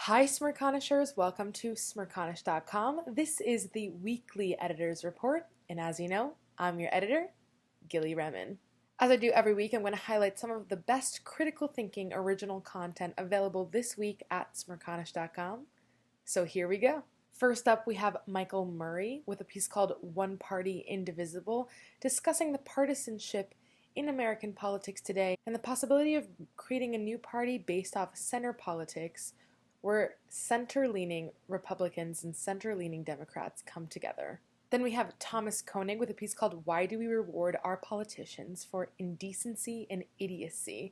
Hi, Smirconishers. Welcome to smirconish.com. This is the weekly editor's report, and as you know, I'm your editor, Gili. As I do every week, I'm going to highlight some of the best critical thinking original content available this week at smirconish.com. So here we go. First up, we have Michael Murray with a piece called One Party Indivisible, discussing the partisanship in American politics today and the possibility of creating a new party based off center politics where center-leaning Republicans and center-leaning Democrats come together. Then we have Thomas Koenig with a piece called Why Do We Reward Our Politicians for Indecency and Idiocy,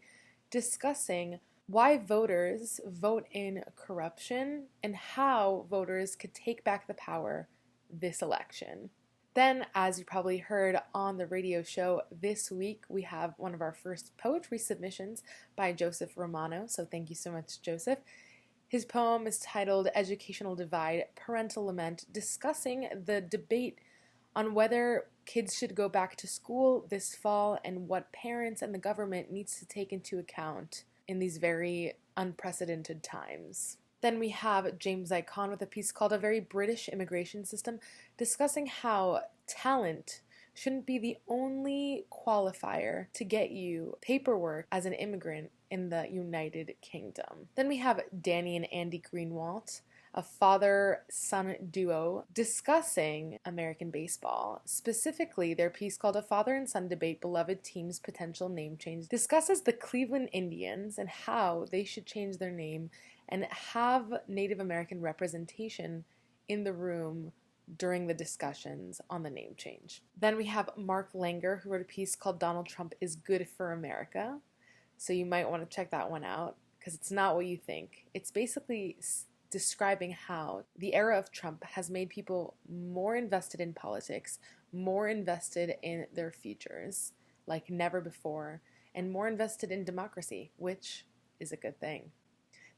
discussing why voters vote in corruption and how voters could take back the power this election. Then, as you probably heard on the radio show this week, we have one of our first poetry submissions by Joseph Romano, so thank you so much, Joseph. His poem is titled Educational Divide, Parental Lament, discussing the debate on whether kids should go back to school this fall and what parents and the government needs to take into account in these very unprecedented times. Then we have James Icahn with a piece called A Very British Immigration System, discussing how talent shouldn't be the only qualifier to get you paperwork as an immigrant in the United Kingdom. Then we have Danny and Andy Greenwalt, a father-son duo, discussing American baseball. Specifically, their piece called A Father and Son Debate Beloved Team's Potential Name Change discusses the Cleveland Indians and how they should change their name and have Native American representation in the room during the discussions on the name change. Then we have Mark Langer, who wrote a piece called Donald Trump is Good for America. So you might want to check that one out because it's not what you think. It's basically describing how the era of Trump has made people more invested in politics, more invested in their futures like never before, and more invested in democracy, which is a good thing.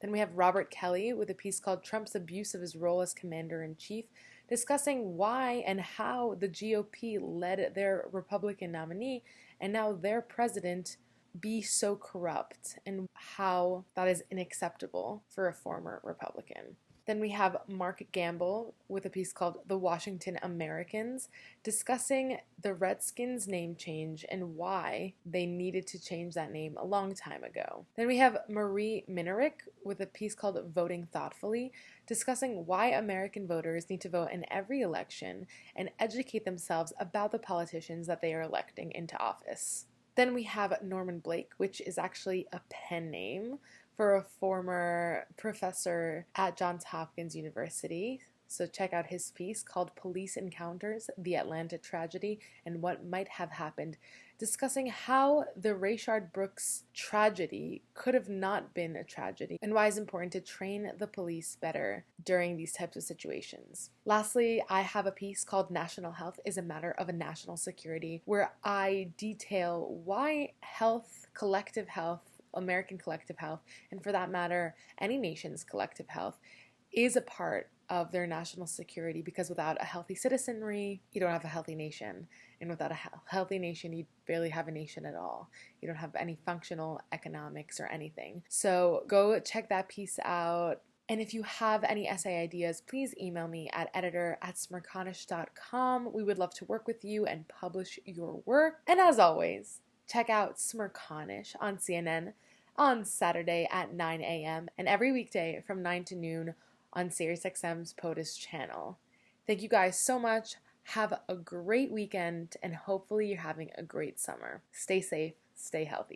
Then we have Robert Kelly with a piece called Trump's Abuse of His Role as Commander-in-Chief, discussing why and how the GOP led their Republican nominee and now their president be so corrupt and how that is unacceptable for a former Republican. Then we have Mark Gamble with a piece called The Washington Americans, discussing the Redskins name change and why they needed to change that name a long time ago. Then we have Marie Minarick with a piece called Voting Thoughtfully, discussing why American voters need to vote in every election and educate themselves about the politicians that they are electing into office. Then we have Norman Blake, which is actually a pen name for a former professor at Johns Hopkins University. So check out his piece called Police Encounters, the Atlanta Tragedy, and What Might Have Happened, discussing how the Rayshard Brooks tragedy could have not been a tragedy and why it's important to train the police better during these types of situations. Lastly, I have a piece called National Health is a Matter of a National Security, where I detail why health, collective health, American collective health, and for that matter, any nation's collective health, is a part of their national security, because without a healthy citizenry, you don't have a healthy nation. And without a healthy nation, you barely have a nation at all. You don't have any functional economics or anything. So go check that piece out. And if you have any essay ideas, please email me at editor@smirconish.com. We would love to work with you and publish your work. And as always, check out Smirconish on CNN on Saturday at 9 a.m. and every weekday from 9 to noon on SiriusXM's POTUS channel. Thank you guys so much. Have a great weekend, and hopefully you're having a great summer. Stay safe, stay healthy.